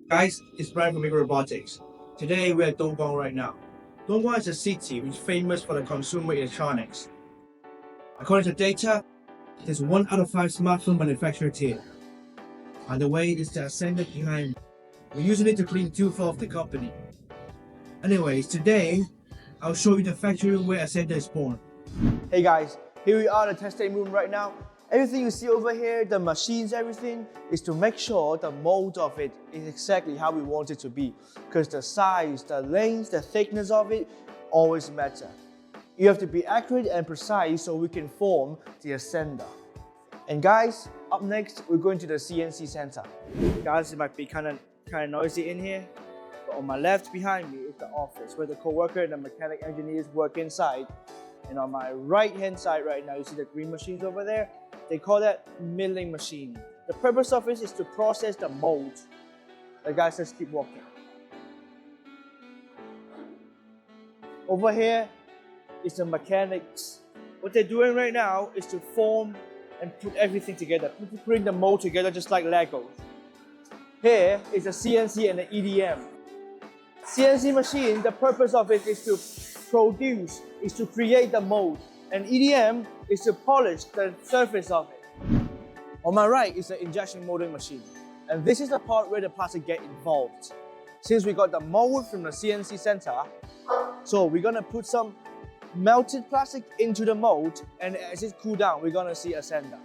Guys, it's Brian from Robotics. Today we're at Dongguan right now. Dongguan is a city which is famous for the consumer electronics. According to data, there's 1 out of 5 smartphone manufacturers here. By the way, it's the assembly behind. We're using it to clean 2 floors of the company. Anyways, today I'll show you the factory where Ascender is born. Hey guys, here we are in the testing room right now. Everything you see over here, the machines, everything, is to make sure the mold of it is exactly how we want it to be. Because the size, the length, the thickness of it always matter. You have to be accurate and precise so we can form the Ascender. And guys, up next, we're going to the CNC Center. Guys, it might be kind of noisy in here. But on my left behind me is the office where the co-worker and the mechanic engineers work inside. And on my right-hand side right now, you see the green machines over there. They call that milling machine. The purpose of it is to process the mold. The guys, let's keep walking. Over here is the mechanics. What they're doing right now is to form and put everything together, putting the mold together just like Legos. Here is the CNC and the EDM. CNC machine, the purpose of it is to produce, is to create the mold. And EDM is to polish the surface of it. On my right is the injection molding machine. And this is the part where the plastic get involved. Since we got the mold from the CNC Center, so we're gonna put some melted plastic into the mold, and as it cools down, we're gonna see Ascender.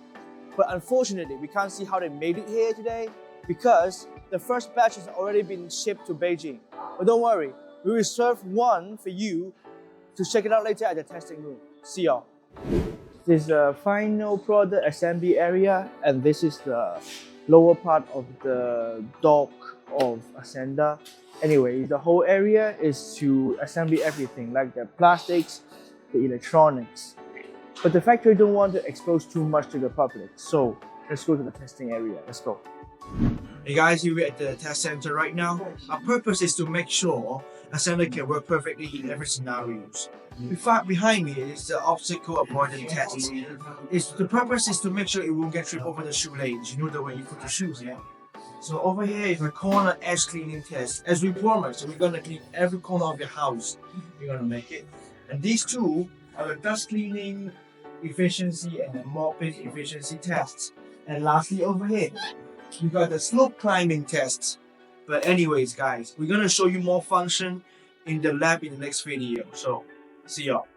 But unfortunately, we can't see how they made it here today because the first batch has already been shipped to Beijing. But don't worry, we reserve one for you to check it out later at the testing room. See y'all. This is the final product assembly area, and this is the lower part of the dock of Ascender. Anyway, the whole area is to assemble everything, like the plastics, the electronics. But the factory don't want to expose too much to the public, so let's go to the testing area. Let's go. Hey guys, we're at the test center right now. Our purpose is to make sure Ascender can work perfectly in every scenarios. Behind me is the obstacle avoidance test. The purpose is to make sure it won't get tripped over the shoe lanes. You know the way you put the shoes, yeah? So over here is a corner edge cleaning test. As we promised, we're gonna clean every corner of your house. We're gonna make it. And these two are the dust cleaning efficiency and the mopping efficiency tests. And lastly over here, we got the slope climbing test. But anyways guys, we're gonna show you more function in the lab in the next video. So see y'all.